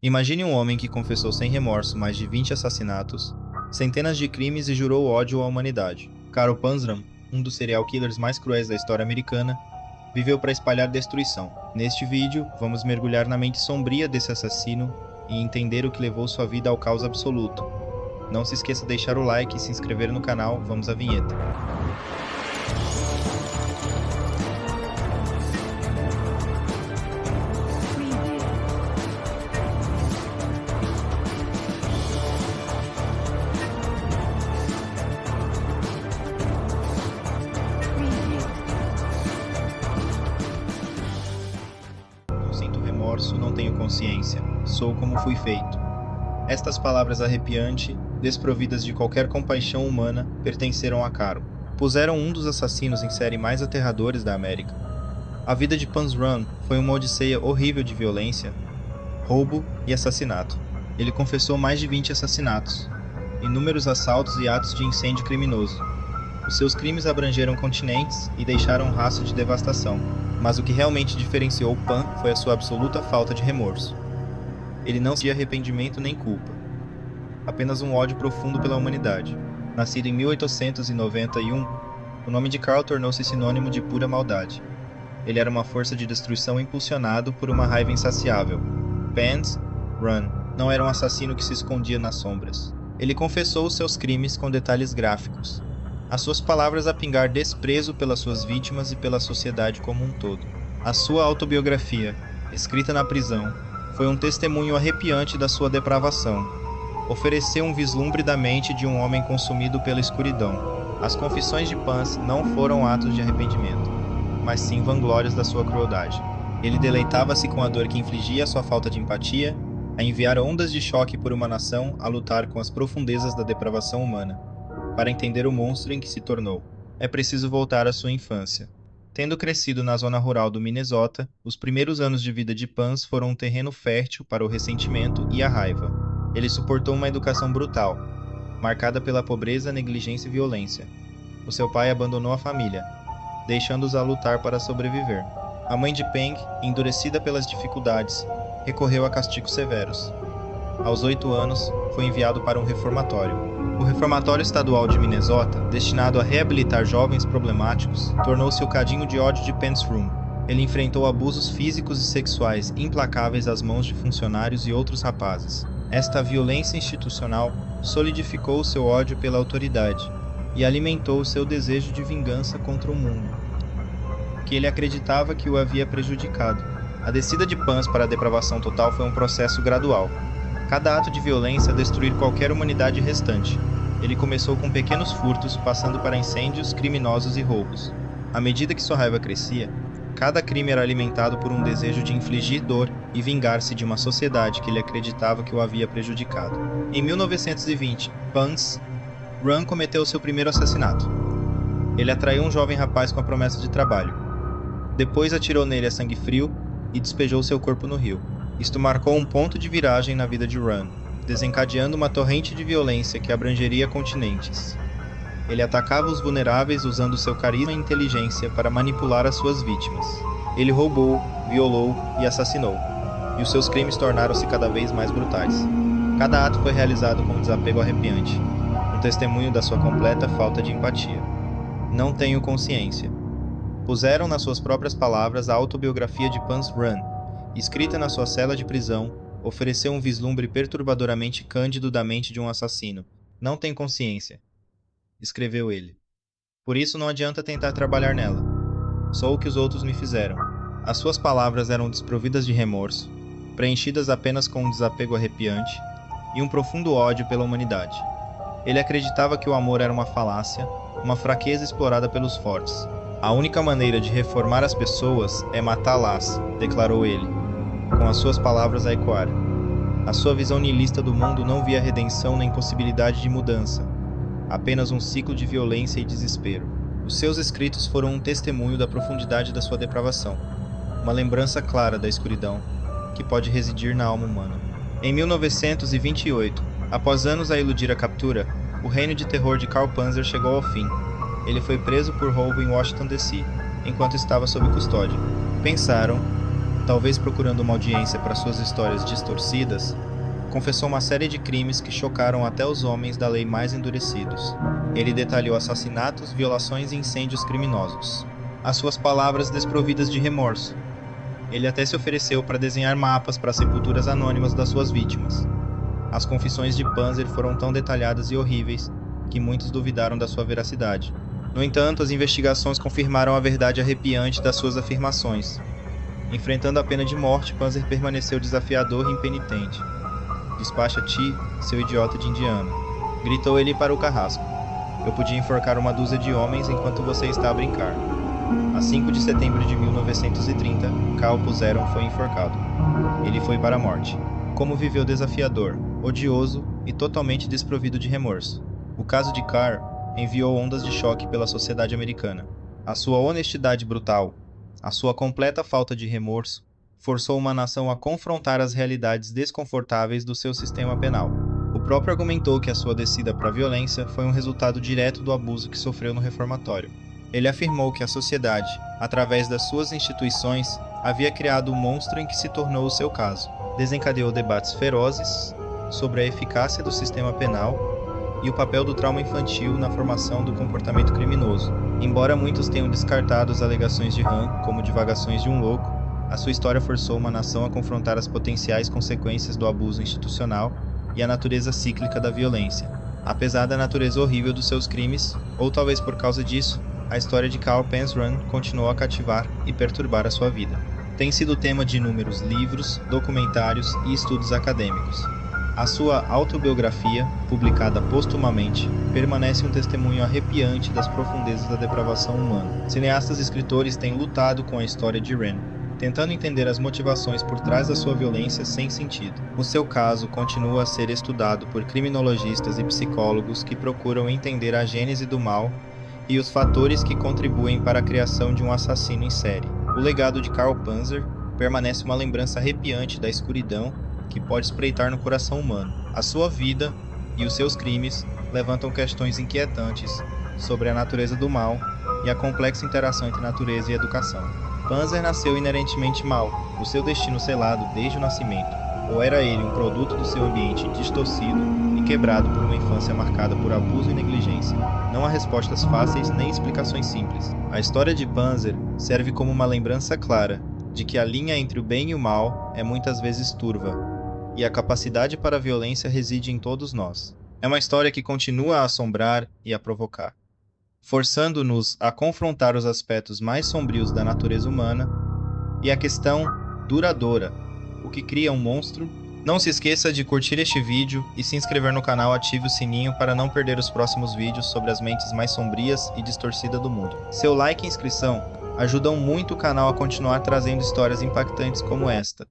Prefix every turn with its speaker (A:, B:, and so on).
A: Imagine um homem que confessou sem remorso mais de 20 assassinatos, centenas de crimes e jurou ódio à humanidade. Carl Panzram, um dos serial killers mais cruéis da história americana, viveu para espalhar destruição. Neste vídeo, vamos mergulhar na mente sombria desse assassino e entender o que levou sua vida ao caos absoluto. Não se esqueça de deixar o like e se inscrever no canal. Vamos à vinheta. Não sinto remorso, não tenho consciência. Sou como fui feito. Estas palavras arrepiantes, desprovidas de qualquer compaixão humana, pertenceram a Carl. Puseram um dos assassinos em série mais aterradores da América. A vida de Panzram foi uma odisseia horrível de violência, roubo e assassinato. Ele confessou mais de 20 assassinatos, inúmeros assaltos e atos de incêndio criminoso. Os seus crimes abrangeram continentes e deixaram um rastro de devastação. Mas o que realmente diferenciou Pan foi a sua absoluta falta de remorso. Ele não sentia arrependimento nem culpa, apenas um ódio profundo pela humanidade. Nascido em 1891, o nome de Carl tornou-se sinônimo de pura maldade. Ele era uma força de destruição impulsionado por uma raiva insaciável. Panzram não era um assassino que se escondia nas sombras. Ele confessou os seus crimes com detalhes gráficos, as suas palavras a pingar desprezo pelas suas vítimas e pela sociedade como um todo. A sua autobiografia, escrita na prisão, foi um testemunho arrepiante da sua depravação. Ofereceu um vislumbre da mente de um homem consumido pela escuridão. As confissões de Pans não foram atos de arrependimento, mas sim vanglórias da sua crueldade. Ele deleitava-se com a dor que infligia a sua falta de empatia, a enviar ondas de choque por uma nação a lutar com as profundezas da depravação humana. Para entender o monstro em que se tornou, é preciso voltar à sua infância. Tendo crescido na zona rural do Minnesota, os primeiros anos de vida de Pans foram um terreno fértil para o ressentimento e a raiva. Ele suportou uma educação brutal, marcada pela pobreza, negligência e violência. O seu pai abandonou a família, deixando-os a lutar para sobreviver. A mãe de Peng, endurecida pelas dificuldades, recorreu a castigos severos. Aos 8 anos, foi enviado para um reformatório. O Reformatório Estadual de Minnesota, destinado a reabilitar jovens problemáticos, tornou-se o cadinho de ódio de Panzram. Ele enfrentou abusos físicos e sexuais implacáveis às mãos de funcionários e outros rapazes. Esta violência institucional solidificou seu ódio pela autoridade e alimentou seu desejo de vingança contra o mundo, que ele acreditava que o havia prejudicado. A descida de Pans para a depravação total foi um processo gradual. Cada ato de violência destruir qualquer humanidade restante. Ele começou com pequenos furtos, passando para incêndios, criminosos e roubos. À medida que sua raiva crescia, cada crime era alimentado por um desejo de infligir dor e vingar-se de uma sociedade que ele acreditava que o havia prejudicado. Em 1920, Panzram cometeu seu primeiro assassinato. Ele atraiu um jovem rapaz com a promessa de trabalho. Depois atirou nele a sangue frio e despejou seu corpo no rio. Isto marcou um ponto de viragem na vida de Ran, desencadeando uma torrente de violência que abrangeria continentes. Ele atacava os vulneráveis usando seu carisma e inteligência para manipular as suas vítimas. Ele roubou, violou e assassinou, e os seus crimes tornaram-se cada vez mais brutais. Cada ato foi realizado com um desapego arrepiante, um testemunho da sua completa falta de empatia. Não tenho consciência. Puseram nas suas próprias palavras a autobiografia de Panzram, escrita na sua cela de prisão, ofereceu um vislumbre perturbadoramente cândido da mente de um assassino. Não tem consciência, escreveu ele. Por isso não adianta tentar trabalhar nela. Sou o que os outros me fizeram. As suas palavras eram desprovidas de remorso, preenchidas apenas com um desapego arrepiante e um profundo ódio pela humanidade. Ele acreditava que o amor era uma falácia, uma fraqueza explorada pelos fortes. A única maneira de reformar as pessoas é matá-las, declarou ele, com as suas palavras a ecoar. A sua visão nihilista do mundo não via redenção nem possibilidade de mudança, apenas um ciclo de violência e desespero. Os seus escritos foram um testemunho da profundidade da sua depravação, uma lembrança clara da escuridão que pode residir na alma humana. Em 1928, após anos a iludir a captura, o reino de terror de Carl Panzer chegou ao fim. Ele foi preso por roubo em Washington, D.C., enquanto estava sob custódia. Pensaram, talvez procurando uma audiência para suas histórias distorcidas, confessou uma série de crimes que chocaram até os homens da lei mais endurecidos. Ele detalhou assassinatos, violações e incêndios criminosos. As suas palavras desprovidas de remorso. Ele até se ofereceu para desenhar mapas para sepulturas anônimas das suas vítimas. As confissões de Panzer foram tão detalhadas e horríveis que muitos duvidaram da sua veracidade. No entanto, as investigações confirmaram a verdade arrepiante das suas afirmações. Enfrentando a pena de morte, Panzer permaneceu desafiador e impenitente. "Despacha-te, seu idiota de indiano", gritou ele para o carrasco. "Eu podia enforcar uma dúzia de homens enquanto você está a brincar." A 5 de setembro de 1930, Carl Puzeron foi enforcado. Ele foi para a morte. Como viveu desafiador, odioso e totalmente desprovido de remorso. O caso de Carr enviou ondas de choque pela sociedade americana. A sua honestidade brutal, a sua completa falta de remorso, forçou uma nação a confrontar as realidades desconfortáveis do seu sistema penal. O próprio argumentou que a sua descida para a violência foi um resultado direto do abuso que sofreu no reformatório. Ele afirmou que a sociedade, através das suas instituições, havia criado o monstro em que se tornou o seu caso. Desencadeou debates ferozes sobre a eficácia do sistema penal e o papel do trauma infantil na formação do comportamento criminoso. Embora muitos tenham descartado as alegações de Han como divagações de um louco, a sua história forçou uma nação a confrontar as potenciais consequências do abuso institucional e a natureza cíclica da violência. Apesar da natureza horrível dos seus crimes, ou talvez por causa disso, a história de Carl Panzram continuou a cativar e perturbar a sua vida. Tem sido tema de inúmeros livros, documentários e estudos acadêmicos. A sua autobiografia, publicada postumamente, permanece um testemunho arrepiante das profundezas da depravação humana. Cineastas e escritores têm lutado com a história de Ren, tentando entender as motivações por trás da sua violência sem sentido. O seu caso continua a ser estudado por criminologistas e psicólogos que procuram entender a gênese do mal e os fatores que contribuem para a criação de um assassino em série. O legado de Carl Panzer permanece uma lembrança arrepiante da escuridão que pode espreitar no coração humano. A sua vida e os seus crimes levantam questões inquietantes sobre a natureza do mal e a complexa interação entre natureza e educação. Panzer nasceu inerentemente mau, o seu destino selado desde o nascimento, ou era ele um produto do seu ambiente distorcido e quebrado por uma infância marcada por abuso e negligência. Não há respostas fáceis nem explicações simples. A história de Panzer serve como uma lembrança clara de que a linha entre o bem e o mal é muitas vezes turva, e a capacidade para a violência reside em todos nós. É uma história que continua a assombrar e a provocar, forçando-nos a confrontar os aspectos mais sombrios da natureza humana e a questão duradoura, o que cria um monstro. Não se esqueça de curtir este vídeo e se inscrever no canal, ative o sininho para não perder os próximos vídeos sobre as mentes mais sombrias e distorcidas do mundo. Seu like e inscrição ajudam muito o canal a continuar trazendo histórias impactantes como esta.